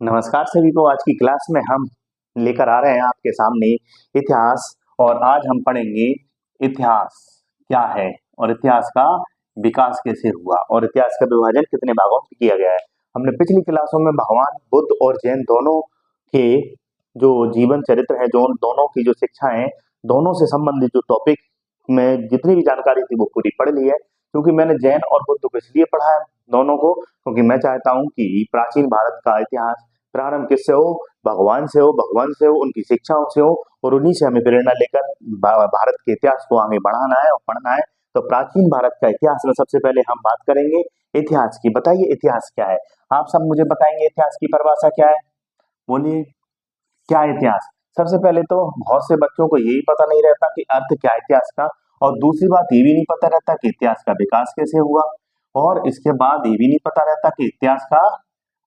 नमस्कार सभी को। आज की क्लास में हम लेकर आ रहे हैं आपके सामने इतिहास। और आज हम पढ़ेंगे इतिहास क्या है और इतिहास का विकास कैसे हुआ और इतिहास का विभाजन कितने भागों में किया गया है। हमने पिछली क्लासों में भगवान बुद्ध और जैन दोनों के जो जीवन चरित्र है, जो दोनों की जो शिक्षा है, दोनों से संबंधित जो टॉपिक में जितनी भी जानकारी थी वो पूरी पढ़ ली है। क्योंकि मैंने जैन और बुद्ध को इसलिए पढ़ा है दोनों को, क्योंकि मैं चाहता हूं कि प्राचीन भारत का इतिहास प्रारंभ किससे हो, भगवान से हो, भगवान से हो, उनकी शिक्षाओं से हो, और उन्हीं से हमें प्रेरणा लेकर भारत के इतिहास को आगे बढ़ाना है और पढ़ना है। तो प्राचीन भारत का इतिहास में सबसे पहले हम बात करेंगे इतिहास की। बताइए इतिहास क्या है? आप सब मुझे बताएंगे इतिहास की परिभाषा क्या है? बोलिए, क्या है इतिहास? सबसे पहले तो बहुत से बच्चों को यही पता नहीं रहता कि अर्थ क्या है इतिहास का, और दूसरी बात ये भी नहीं पता रहता कि इतिहास का विकास कैसे हुआ, और इसके बाद ये भी नहीं पता रहता कि इतिहास का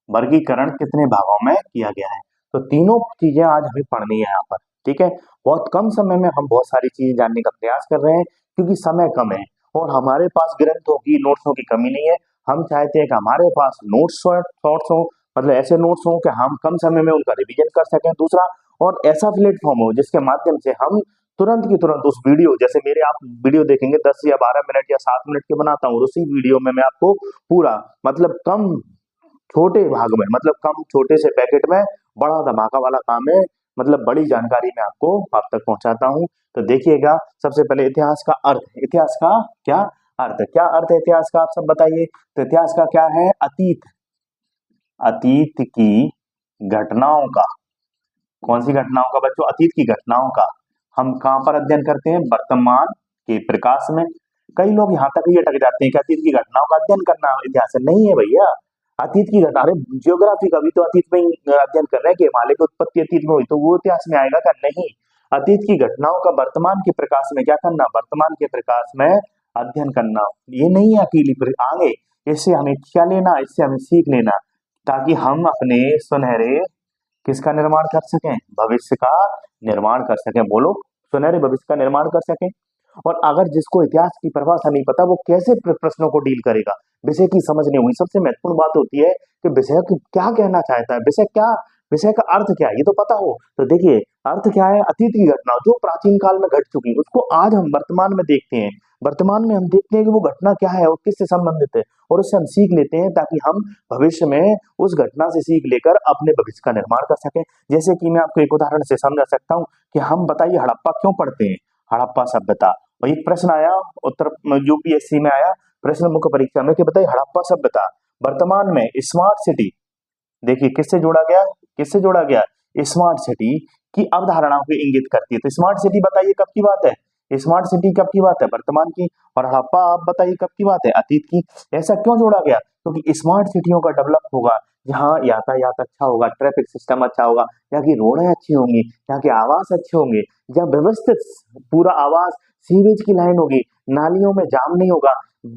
वर्गीकरण कितने भागों में किया गया है। तो तीनों चीजें आज हमें पढ़नी है यहाँ पर। ठीक है, बहुत कम समय में हम बहुत सारी चीजें जानने का प्रयास कर रहे हैं, क्योंकि समय कम है और हमारे पास ग्रंथों की नोट्सों की कमी नहीं है। हम चाहते हैं कि हमारे पास नोट्स शॉर्ट्स हो, मतलब ऐसे नोट्स हो कि हम कम समय में उनका रिवीजन कर सकें। दूसरा, और ऐसा प्लेटफॉर्म हो जिसके माध्यम से हम तुरंत की तुरंत उस वीडियो, जैसे मेरे आप वीडियो देखेंगे 10 या 12 मिनट या 7 मिनट के बनाता हूँ, उसी वीडियो में मैं आपको पूरा, मतलब कम छोटे भाग में, मतलब कम छोटे से पैकेट में बड़ा धमाका वाला काम है, मतलब बड़ी जानकारी मैं आपको आप तक पहुंचाता हूं। तो देखिएगा, सबसे पहले इतिहास का अर्थ। इतिहास का क्या अर्थ? क्या अर्थ है इतिहास का, आप सब बताइए। तो इतिहास का क्या है? अतीत, अतीत की घटनाओं का। कौन सी घटनाओं का बच्चों? अतीत की घटनाओं का। हम कहाँ पर अध्ययन करते हैं? वर्तमान के प्रकाश में। कई लोग यहाँ तक ही अटक जाते हैं कि अतीत की घटनाओं का अध्ययन करना इतिहास है। नहीं है भैया, अतीत की घटना, अरे जियोग्राफी का भी तो अतीत में ही अध्ययन कर रहे हैं कि हिमालय की उत्पत्ति अतीत में हुई, तो वो इतिहास में आएगा क्या? नहीं। अतीत की घटनाओं का वर्तमान के प्रकाश में क्या करना? वर्तमान के प्रकाश में अध्ययन करना। ये नहीं है अकेली आगे, इससे हमें क्या लेना? इससे हमें सीख लेना, ताकि हम अपने सुनहरे किसका निर्माण कर सकें? भविष्य का निर्माण कर सकें। बोलो, सुनहरे भविष्य का निर्माण कर सकें। और अगर जिसको इतिहास की परिभाषा नहीं पता, वो कैसे प्रश्नों को डील करेगा? विषय की समझ नहीं हुई। सबसे महत्वपूर्ण बात होती है कि विषय की क्या कहना चाहता है, विषय क्या, विषय का अर्थ क्या है, ये तो पता हो। तो देखिए, अर्थ क्या है? अतीत की घटना जो प्राचीन काल में घट चुकी, उसको आज हम वर्तमान में देखते हैं। वर्तमान में हम देखते हैं कि वो घटना क्या है और किससे संबंधित है, और उससे हम सीख लेते हैं, ताकि हम भविष्य में उस घटना से सीख लेकर अपने भविष्य का निर्माण कर सकें। जैसे कि मैं आपको एक उदाहरण से समझा सकता हूँ कि हम, बताइए, हड़प्पा क्यों पढ़ते हैं? हड़प्पा सभ्यता, और एक प्रश्न आया उत्तर यूपीएससी में आया प्रश्न मुख्य परीक्षा में कि बताइए हड़प्पा सभ्यता वर्तमान में स्मार्ट सिटी, देखिए किससे जोड़ा गया, किससे जोड़ा गया? स्मार्ट सिटी की अवधारणाओं को इंगित करती है। तो स्मार्ट सिटी बताइए कब की बात है? स्मार्ट सिटी कब की बात है? वर्तमान की। और हड़प्पा आप बताइए कब की बात है? अतीत की। ऐसा क्यों जोड़ा गया? क्योंकि स्मार्ट सिटियों का डेवलप होगा जहाँ यातायात अच्छा होगा, ट्रैफिक सिस्टम अच्छा होगा, यहाँ की रोडें अच्छी होंगी, यहाँ के आवास अच्छे होंगे, जहाँ व्यवस्थित पूरा आवास, सीवेज की लाइन होगी, नालियों में जाम नहीं होगा,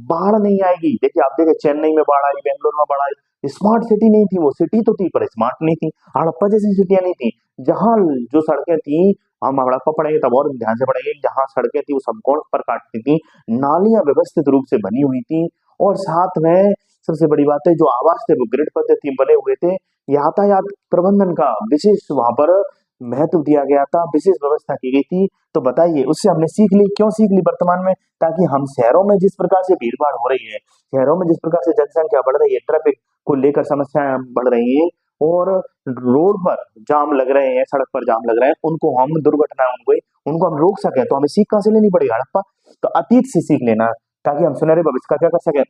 बाढ़ नहीं आएगी। देखिए, आप देखिए चेन्नई में बाढ़ आई, बेंगलोर में बाढ़ आई, स्मार्ट सिटी नहीं थी, वो सिटी तो थी पर स्मार्ट नहीं थी। हड़प्पा जैसी सिटियां नहीं थी, जहां जो सड़कें थी, हम हड़प्पा पढ़ेंगे तब और ध्यान से पढ़ेंगे, जहां सड़कें थी वो समकोण पर काटती थी, नालियां व्यवस्थित रूप से बनी हुई थी, और साथ में सबसे बड़ी बात है, जो आवास थे वो ग्रिड पद्धति बने हुए थे। यातायात प्रबंधन का विशेष वहां पर महत्व दिया गया था, विशेष व्यवस्था की गई थी। तो बताइए, उससे हमने सीख ली, क्यों सीख ली वर्तमान में? ताकि हम शहरों में जिस प्रकार से भीड़ भाड़ हो रही है, शहरों में जिस प्रकार से जनसंख्या बढ़ रही है, ट्रैफिक को लेकर समस्याएं बढ़ रही हैं, और रोड पर जाम लग रहे हैं, सड़क पर जाम लग रहे हैं, उनको हम दुर्घटना उनको हम रोक सकें, तो हमें सीख कहां से लेनी पड़ेगी? हड़प्पा। तो अतीत से सीख लेना, ताकि हम सुनहरे भविष्य का क्या कर सकें।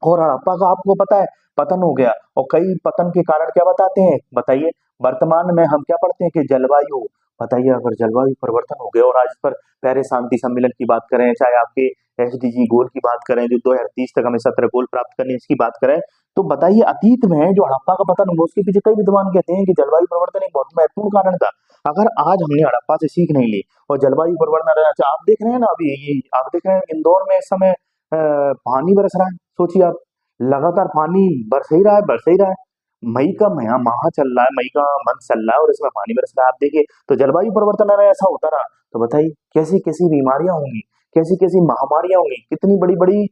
और हड़प्पा का आपको पता है पतन हो गया, और कई पतन के कारण क्या बताते हैं? बताइए, वर्तमान में हम क्या पढ़ते हैं कि जलवायु, बताइए, अगर जलवायु परिवर्तन हो गया, और आज पर पेरिस शांति सम्मेलन की बात करें, चाहे आपके एसडीजी गोल की बात करें, जो 2030 तक हमें 17 गोल प्राप्त करने इसकी बात करें, तो बताइए, अतीत में जो हड़प्पा का पतन हुआ उसके पीछे कई विद्वान कहते हैं कि जलवायु परिवर्तन एक बहुत महत्वपूर्ण कारण था। अगर आज हमने हड़प्पा से सीख नहीं ली और जलवायु परिवर्तन, अच्छा आप देख रहे हैं ना, अभी ये आप देख रहे हैं इंदौर में इस समय पानी बरस रहा है। सोचिए आप, लगातार पानी बरस ही रहा है, बरस ही रहा है। मई का महीना माह चल रहा है, मई का मंथ चल रहा है, और इसमें पानी बरस रहा है। आप देखिए, तो जलवायु परिवर्तन अगर ऐसा होता रहा, तो बताइए कैसी कैसी बीमारियां होंगी, कैसी कैसी महामारियां होंगी, कितनी बड़ी बड़ी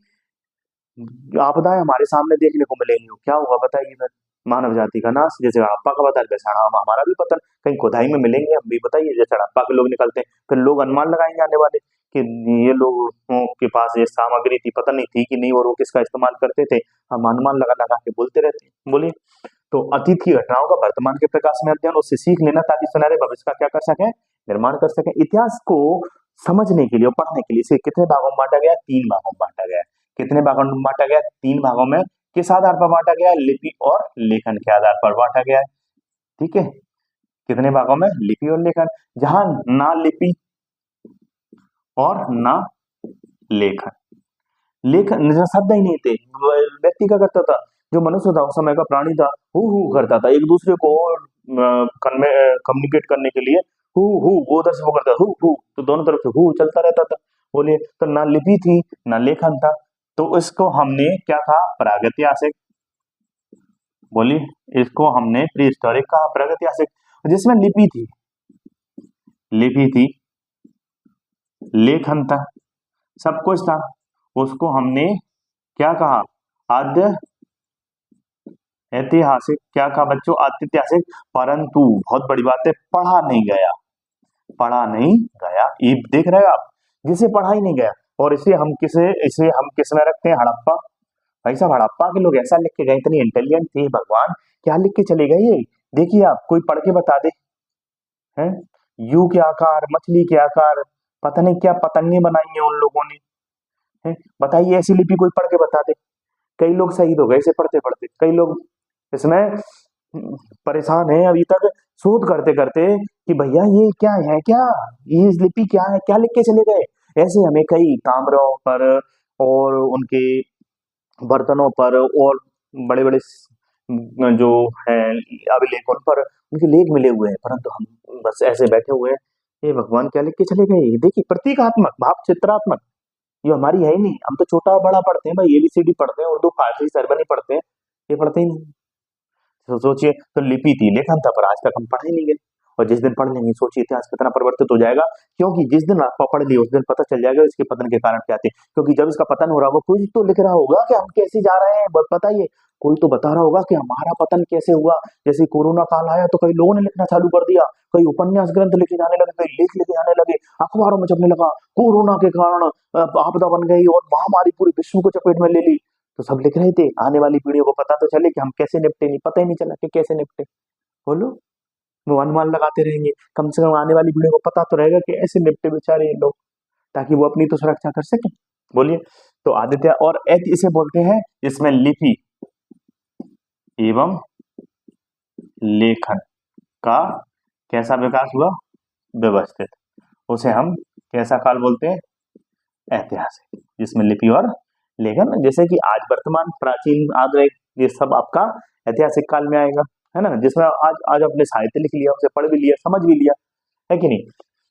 आपदाएं हमारे सामने देखने को मिलेंगी। क्या होगा बताइए फिर? मानव जाति का नाश, जैसे हड़प्पा का पतन वैसे हमारा भी पतन। कहीं खुदाई में मिलेंगे हम भी, बताइए, जैसे हड़प्पा के लोग निकलते हैं, फिर लोग अनुमान लगाएंगे आने वाले कि ये लोगों के पास ये सामग्री थी, पता नहीं थी कि नहीं, और वो किसका इस्तेमाल करते थे, हम अनुमान लगा लगा के बोलते रहते हैं। बोलिए, तो अतीत की घटनाओं का वर्तमान के प्रकाश में अध्ययन, उससे सीख लेना ताकि सुनहरे भविष्य का क्या कर सके, निर्माण कर सके। इतिहास को समझने के लिए और पढ़ने के लिए इसे कितने भागों में बांटा गया, 3 भागों में बांटा गया। कितने भागों में बांटा गया, 3 भागों में। किस आधार पर बांटा गया, लिपि और लेखन के आधार पर बांटा गया है। ठीक है, कितने भागों में, लिपि और लेखन। जहां ना लिपि और ना लेखन, लेखन शब्द ही नहीं थे, व्यक्ति क्या करता था, जो मनुष्य था उस समय का प्राणी था, हु करता था एक दूसरे को कम्युनिकेट करने के लिए, हु वो उधर से वो करता, हु तो दोनों तरफ से हु चलता रहता था। बोलिए, तो ना लिपि थी ना लेखन था, तो इसको हमने क्या कहा, प्रागैतिहासिक। बोलिए, इसको हमने प्री हिस्टोरिक कहा, प्रागैतिहासिक। जिसमें लिपि थी, लेखन था, सब कुछ था, उसको हमने क्या कहा, आद्य ऐतिहासिक। क्या कहा बच्चों, आद्यऐतिहासिक। परंतु बहुत बड़ी बात है, पढ़ा नहीं गया, ये देख रहे हो आप, जिसे पढ़ा ही नहीं गया। और इसे हम किस में रखते हैं, हड़प्पा। भाई साहब, हड़प्पा के लोग ऐसा लिख के गए, इतने इंटेलिजेंट थे भगवान, क्या लिख के चले गए ये। देखिए आप, कोई पढ़ के बता दे, हैं, यू के आकार, मछली के आकार, पता नहीं क्या पतंगे बनाई हैं उन लोगों ने, हैं? बताइए, ऐसी लिपि कोई पढ़ के बता दे। कई लोग शहीद हो गए इसे पढ़ते पढ़ते, कई लोग इसमें परेशान हैं अभी तक, शोध करते करते कि भैया ये क्या है, क्या ये लिपि क्या है, क्या लिख के चले गए। ऐसे हमें कई ताम्रों पर और उनके बर्तनों पर और बड़े बड़े जो है अभिलेख, उन पर उनके लेख मिले हुए हैं, परंतु हम बस ऐसे बैठे हुए हैं, ये भगवान क्या लिख के चले गए। देखिए, प्रतीकात्मक भाव, चित्रात्मक, ये हमारी है ही नहीं। हम तो छोटा बड़ा पढ़ते हैं भाई, ABCD पढ़ते हैं, उर्दू फारसी सरबनी पढ़ते हैं, ये पढ़ते ही नहीं। तो सोचिए, तो लिपि थी, लेखन था, पर आज तक हम पढ़ ही नहीं गए। और जिस दिन पढ़ लेंगे, सोचिए इतिहास कितना परिवर्तित हो जाएगा। क्योंकि जिस दिन आप पढ़ लिए उस दिन पता चल जाएगा इसके पतन के कारण क्या थे। क्योंकि जब इसका पतन हो रहा होगा, कोई तो लिख रहा होगा कि हम कैसे जा रहे हैं, बताइए, कोई तो बता रहा होगा कि हमारा पतन कैसे हुआ। जैसे कोरोना काल आया तो कई लोगों ने लिखना चालू कर दिया, कई उपन्यास ग्रंथ लिखे जाने लगे, कई लेख लिखे जाने लगे, अखबारों में छपने लगा, कोरोना के कारण आपदा बन गई और महामारी पूरे विश्व को चपेट में ले ली। तो सब लिख रहे थे, आने वाली पीढ़ियों को पता तो चले कि हम कैसे निपटे, नहीं पता ही नहीं चला कि कैसे निपटे। बोलो, वो अनुमान लगाते रहेंगे, कम से कम आने वाली पीढ़ियों को पता तो रहेगा कि ऐसे निपटे बेचारे ये लोग, ताकि वो अपनी तो सुरक्षा कर सके। बोलिए, तो आदित्य और ऐति इसे बोलते हैं, इसमें लिपि एवं लेखन का कैसा विकास हुआ, व्यवस्थित, उसे हम कैसा काल बोलते हैं, ऐतिहासिक, जिसमें लिपि और लेखन, जैसे कि आज वर्तमान, प्राचीन, आधुनिक, ये सब आपका ऐतिहासिक काल में आएगा, है ना, जिसमें आज आपने साहित्य लिख लिया, उसे पढ़ भी लिया, समझ भी लिया, है कि नहीं।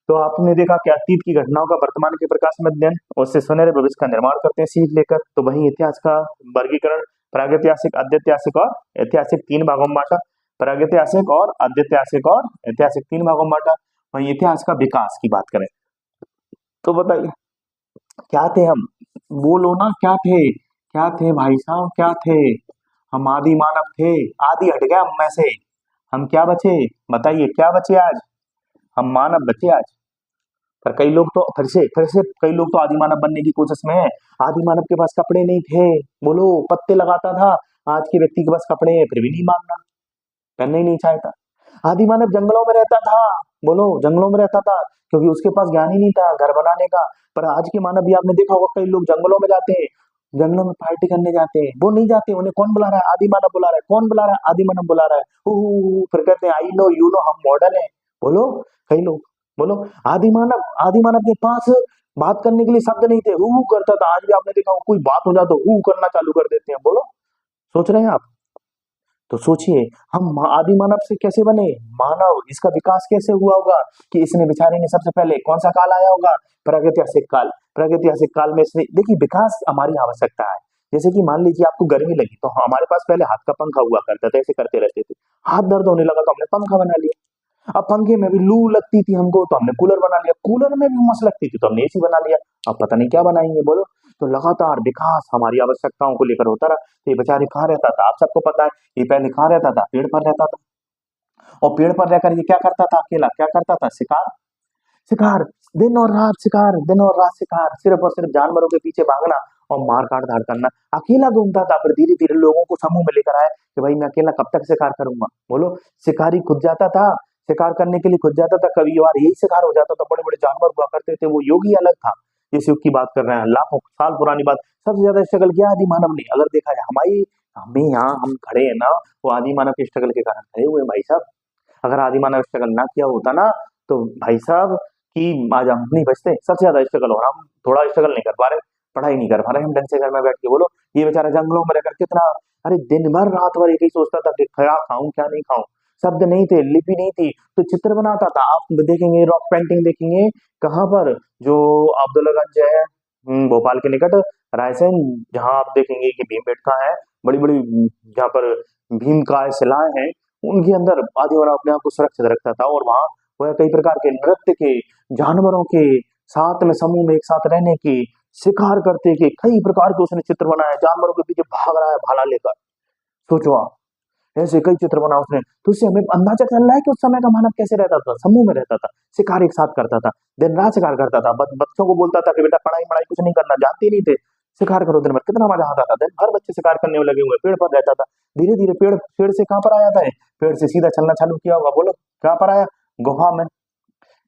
तो आपने देखा कि अतीत की घटनाओं का वर्तमान के प्रकाश में अध्ययन, उससे सुनहरे भविष्य का निर्माण करते हैं सीख लेकर। तो वही इतिहास का वर्गीकरण प्रागैतिहासिक, आद्यैतिहासिक और ऐतिहासिक 3 भागों में बांटा। प्रागैतिहासिक और आद्यैतिहासिक और ऐतिहासिक 3 भागों में बांटा। वही इतिहास का विकास की बात करें तो बताइए, क्या थे हम, बोलो ना, क्या थे भाई साहब, क्या थे हम, आदि मानव थे, आदि हट गया हम में से, हम क्या बचे, बताइए क्या बचे आज, हम मानव बचे आज। पर कई लोग तो फिर से कई लोग तो आदि मानव बनने की कोशिश में है। आदि मानव के पास कपड़े नहीं थे, बोलो, पत्ते लगाता था, आज के व्यक्ति के पास कपड़े हैं फिर भी नहीं मांगना, पहनना ही नहीं चाहता। आदि मानव जंगलों में रहता था, बोलो, जंगलों में रहता था, क्योंकि उसके पास ज्ञान ही नहीं था घर बनाने का। पर आज के मानव भी आपने देखा होगा, कई लोग जंगलों में जाते हैं, जंगलों में पार्टी करने जाते हैं, वो नहीं जाते, उन्हें कौन बुला रहा है, आदि मानव बुला रहा है, कौन बुला रहा है, आदि मानव बुला रहा है, फिर कहते हैं आई नो यू नो, हम मॉडल हैं। बोलो, कई लोग, बोलो, आदि मानव के पास बात करने के लिए शब्द नहीं थे, हु करता था। आज भी आपने देखा होगा, कोई बात हो जाए तो हु करना चालू कर देते हैं। बोलो, सोच रहे हैं आप, तो सोचिए, हम आदि मानव से कैसे बने, मानव, इसका विकास कैसे हुआ होगा, कि इसने बेचारे ने सबसे पहले कौन सा काल आया होगा, प्रागैतिहासिक काल। प्रागैतिहासिक काल में इसने, देखिए, विकास हमारी आवश्यकता है। जैसे कि मान लीजिए आपको गर्मी लगी, तो हमारे पास पहले हाथ का पंखा हुआ करता था, ऐसे करते रहते थे, हाथ दर्द होने लगा तो हमने पंखा बना लिया। अब पंखे में भी लू लगती थी हमको, तो हमने कूलर बना लिया, कूलर में भी मस लगती थी तो हमने AC बना लिया। अब पता नहीं क्या बनाएंगे, बोलो। तो लगातार विकास हमारी आवश्यकताओं को लेकर होता रहा। तो ये बेचारे कहाँ रहता था, आप सबको पता है, ये पहले कहाँ रहता था, पेड़ पर रहता था। और पेड़ पर रहकर ये क्या करता था, अकेला क्या करता था, शिकार शिकार, दिन और रात शिकार, दिन और रात शिकार, सिर्फ और सिर्फ जानवरों के पीछे भागना और मार काट धाड़ करना। अकेला घूमता था, फिर धीरे धीरे लोगों को समूह में लेकर आया कि भाई मैं अकेला कब तक शिकार करूंगा। बोलो, शिकारी खुद जाता था, शिकार करने के लिए खुद जाता था, कभी बार यही शिकार हो जाता था, बड़े बड़े जानवर हुआ करते थे, वो योगी अलग था। जिस युग की बात कर रहे हैं, लाखों साल पुरानी बात। सबसे ज्यादा स्ट्रगल किया आदि मानव ने, अगर देखा जाए हमारी, हमें यहाँ हम खड़े हैं ना, वो आदि मानव के स्ट्रगल के कारण खड़े हुए हैं भाई साहब। अगर आदि मानव स्ट्रगल ना किया होता ना, तो भाई साहब कि आज हम नहीं बचते। सबसे ज्यादा स्ट्रगल हो रहा, हम थोड़ा स्ट्रगल नहीं कर पा रहे, पढ़ाई नहीं कर पा रहे हम ढंग से घर में बैठ के। बोलो, ये बेचारा जंगलों में रहकर कितना, अरे दिन भर रात भर एक ही सोचता था कि क्या खाऊं क्या नहीं खाऊं। शब्द नहीं थे, लिपि नहीं थी, तो चित्र बनाता था। आप देखेंगे रॉक पेंटिंग देखेंगे, कहाँ पर, जो अब्दुल्लागंज है, भोपाल के निकट रायसेन, जहाँ आप देखेंगे कि भीमबेटका है, बड़ी बड़ी जहाँ पर भीम का शिलाएं हैं, उनके अंदर आदिवासी अपने आप को सुरक्षित रखता था। और वहां वह कई प्रकार के नृत्य के, जानवरों के साथ में समूह में एक साथ रहने की, शिकार करते के कई प्रकार के उसने चित्र बनाए, जानवरों के पीछे भाग रहा है भाला लेकर। सोचो आप, ऐसे कई चित्र बना उसने। तो उससे हमें अंदाजा चल रहा है कि उस समय का मानव कैसे रहता था, समूह में रहता था, शिकार एक साथ करता था, दिन रात शिकार करता था। बच्चों को बोलता था कि बेटा पढ़ाई पढ़ाई कुछ नहीं करना, जानते ही नहीं थे, शिकार करो दिन भर। कितना मजा आता था, दिन भर बच्चे शिकार करने में लगे हुए, पेड़ पर रहता था। धीरे धीरे पेड़ पेड़ से कहाँ पर आया था, पेड़ से सीधा चलना चालू किया होगा। बोलो कहाँ पर आया, गुफा में।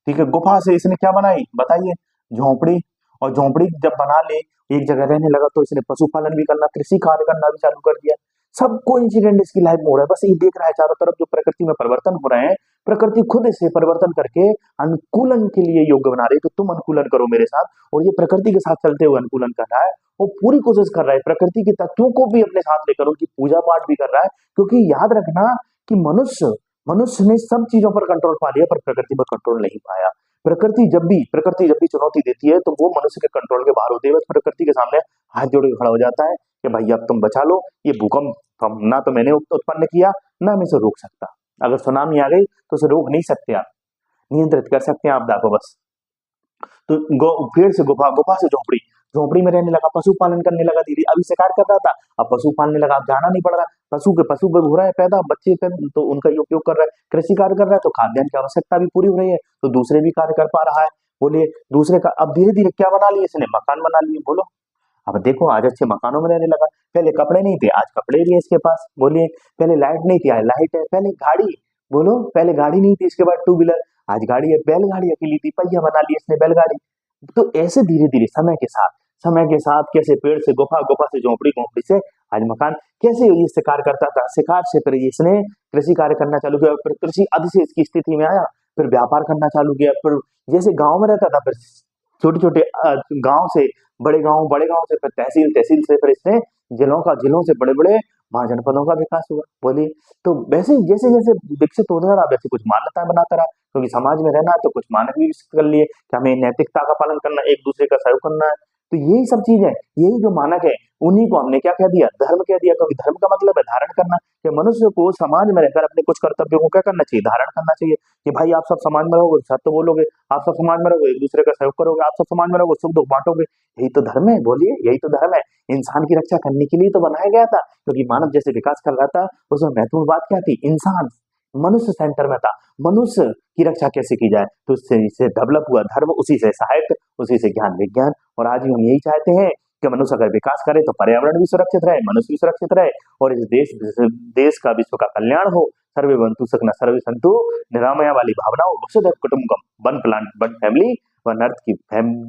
ठीक है, गुफा से इसने क्या बनाई बताइए, झोंपड़ी। और झोंपड़ी जब बना ले, एक जगह रहने लगा, तो इसने पशुपालन भी करना, कृषि कार्य करना भी चालू कर दिया। सब कोइंसिडेंट इसकी लाइफ में हो रहा है, बस ये देख रहा है चारों तरफ जो प्रकृति में परिवर्तन हो रहे हैं, प्रकृति खुद इसे परिवर्तन करके अनुकूलन के लिए योग्य बना रही है कि तुम अनुकूलन करो मेरे साथ। और ये प्रकृति के साथ चलते हुए अनुकूलन कर रहा है, वो पूरी कोशिश कर रहा है प्रकृति के तत्वों को भी अपने साथ लेकर उनकी पूजा पाठ भी कर रहा है। क्योंकि याद रखना कि मनुष्य मनुष्य ने सब चीजों पर कंट्रोल पा लिया, पर प्रकृति पर कंट्रोल नहीं पाया। प्रकृति जब भी चुनौती देती है, तो वो मनुष्य के कंट्रोल के बाहर होती है। बस प्रकृति के सामने हाथ जोड़ के खड़ा हो जाता है कि भाई अब तुम बचा लो, ये भूकंप ना तो मैंने उत्पन्न किया, ना मैं इसे रोक सकता। अगर सुनामी आ गई तो उसे रोक नहीं सकते आप, नियंत्रित कर सकते हैं आपदा को बस। तो पेड़ से गुफा, गुफा से झोपड़ी, झोपड़ी में रहने लगा, पशुपालन करने लगा धीरे। अभी शिकार कर रहा था, अब पशु पालने लगा, अब जाना नहीं पड़ रहा। पशु हो रहा है पैदा, बच्चे तो उनका ही उपयोग कर रहा है, कृषि कार्य कर रहा है, तो खाद्यान्न की आवश्यकता भी पूरी हो रही है, तो दूसरे भी कार्य कर पा रहा है। बोलिए, दूसरे का अब धीरे धीरे क्या बना लिया इसने, मकान बना लिए। बोलो, अब देखो आज अच्छे मकानों में रहने लगा। पहले कपड़े नहीं थे, आज कपड़े भी है इसके पास। बोलिए, पहले लाइट नहीं थी, आज लाइट है। पहले गाड़ी, बोलो पहले गाड़ी नहीं थी, इसके बाद टू व्हीलर, आज गाड़ी है। बैलगाड़ी अकेली थी, पहिया बना ली इसने बैलगाड़ी। तो ऐसे धीरे धीरे समय के साथ कैसे पेड़ से गुफा, गुफा से झोपड़ी, झोपड़ी से आज मकान, कैसे ये शिकार करता था, शिकार से फिर इसने कृषि कार्य करना चालू किया, फिर कृषि आदि से इसकी स्थिति में आया, फिर व्यापार करना चालू किया। फिर जैसे गांव में रहता था, फिर छोटे छोटे गांव से बड़े गांव से फिर तहसील, तहसील से फिर इसने जिलों से बड़े बड़े महाजनपदों का विकास हुआ। बोलिए, तो वैसे जैसे जैसे विकसित होता रहा, वैसे कुछ मान्यताएं बनाता रहा, क्योंकि समाज में रहना है तो कुछ मानक भी विकसित कर लिए कि हमें नैतिकता का पालन करना, एक दूसरे का सहयोग करना है। तो यही सब चीज है, यही जो मानक है, उन्हीं को हमने क्या कह दिया, धर्म कह दिया। क्योंकि धर्म का मतलब है धारण करना, कि मनुष्य को समाज में रहकर अपने कुछ कर्तव्यों को क्या करना चाहिए, धारण करना चाहिए। कि भाई आप सब समाज में रहोगे, सत्य बोलोगे, आप सब समाज में रहोगे, एक दूसरे का सहयोग करोगे, आप सब समाज में रहोगे, सुख दुख बांटोगे। यही तो धर्म है। बोलिए, यही तो धर्म है। इंसान की रक्षा करने के लिए तो बनाया गया था, क्योंकि मानव जैसे विकास कर रहा था, उसमें महत्वपूर्ण बात क्या थी, इंसान मनुष्य सेंटर में था। मनुष्य की रक्षा कैसे की जाए, तो इससे डेवलप हुआ धर्म, उसी से साहित्य, उसी से ज्ञान विज्ञान। और आज भी हम यही चाहते हैं कि मनुष्य अगर विकास करे तो पर्यावरण भी सुरक्षित रहे, मनुष्य भी सुरक्षित रहे, और इस देश का, विश्व का कल्याण हो। सर्वे भवन्तु सुखिनः, सर्वे सन्तु निरामया वाली भावना हो। वसुधैव कुटुम्बकम, one plant one family, one earth की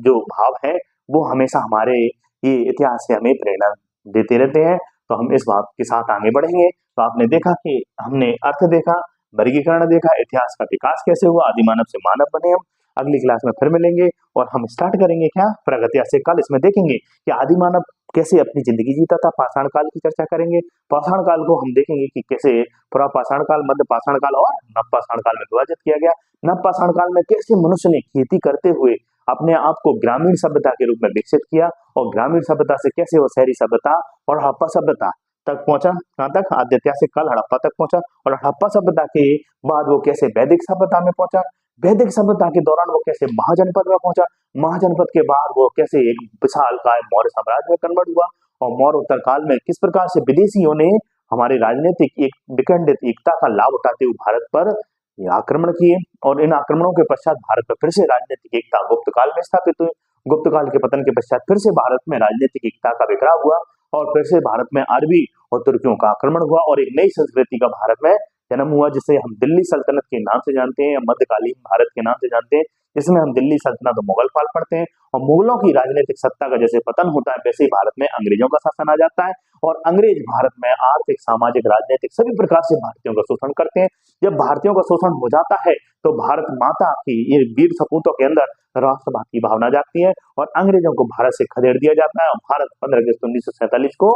जो भाव है, वो हमेशा हमारे ये इतिहास से हमें प्रेरणा देते रहते हैं। तो हम इस भाव के साथ आगे बढ़ेंगे। तो आपने देखा कि हमने अर्थ देखा, वर्गीकरण देखा, इतिहास का विकास कैसे हुआ, आदिमानव से मानव बने हम। अगली क्लास में फिर मिलेंगे और हम स्टार्ट करेंगे क्या, प्रगति से काल। इसमें देखेंगे कि आदिमानव कैसे अपनी जिंदगी जीता था, पाषाण काल की चर्चा करेंगे। पाषाण काल को हम देखेंगे कि कैसे पूरा पाषाण काल, मध्य पाषाण काल और नव पाषाण काल में विभाजित किया गया। नव पाषाण काल में कैसे मनुष्य ने खेती करते हुए अपने आप को ग्रामीण सभ्यता के रूप में विकसित किया, और ग्रामीण सभ्यता से कैसे वो शहरी सभ्यता और हड़प्पा सभ्यता तक पहुंचा। कहां तक, आद्य इतिहासिक काल हड़प्पा तक पहुंचा, और हड़प्पा सभ्यता के बाद वो कैसे वैदिक सभ्यता में पहुंचा। वैदिक सभ्यता के दौरान वो कैसे महाजनपद में पहुंचा, महाजनपद के बाद वो कैसे एक विशालकाय मौर्य साम्राज्य में कन्वर्ट हुआ, और मौर्य उत्तर काल में किस प्रकार से विदेशियों ने हमारे राजनीतिक एक विखंडित एकता का लाभ उठाते हुए भारत पर ये आक्रमण किए, और इन आक्रमणों के पश्चात भारत में फिर से राजनीतिक एकता गुप्त काल में स्थापित हुई। गुप्त काल के पतन के पश्चात फिर से भारत में राजनीतिक एकता का बिखराव हुआ, और फिर से भारत में अरबी और तुर्कियों का आक्रमण हुआ, और एक नई संस्कृति का भारत में जन्म हुआ, जिसे हम दिल्ली सल्तनत के नाम से जानते हैं या मध्यकालीन भारत के नाम से जानते हैं, जिसमें हम दिल्ली सल्तनत और मुगल काल पढ़ते हैं। और मुगलों की राजनीतिक सत्ता का जैसे पतन होता है, वैसे ही भारत में अंग्रेजों का शासन आ जाता है, और अंग्रेज भारत में आर्थिक, सामाजिक, राजनीतिक सभी प्रकार से भारतीयों का शोषण करते हैं। जब भारतीयों का शोषण हो जाता है तो भारत माता की ये वीर सपूतों के अंदर राष्ट्रवाद की भावना जागती है, और अंग्रेजों को भारत से खदेड़ दिया जाता है, और भारत 15 अगस्त 1947 को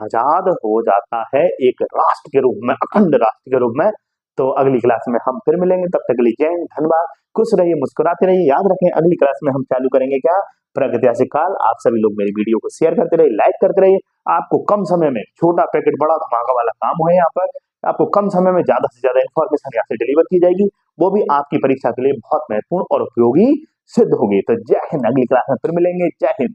आजाद हो जाता है, एक राष्ट्र के रूप में, अखंड राष्ट्र के रूप में। तो अगली क्लास में हम फिर मिलेंगे, तब तक के लिए जय हिंद, धन्यवाद, खुश रहिए, मुस्कुराते रहिए। याद रखें अगली क्लास में हम चालू करेंगे क्या, प्रागैतिहासिक काल। आप सभी लोग मेरी वीडियो को शेयर करते रहिए, लाइक करते रहिए। आपको कम समय में छोटा पैकेट बड़ा धमाका वाला काम है यहाँ पर, आपको कम समय में ज्यादा से ज्यादा इन्फॉर्मेशन यहाँ से डिलीवर की जाएगी, वो भी आपकी परीक्षा के लिए बहुत महत्वपूर्ण और उपयोगी सिद्ध होगी। तो जय हिंद, अगली क्लास में फिर मिलेंगे, जय हिंद।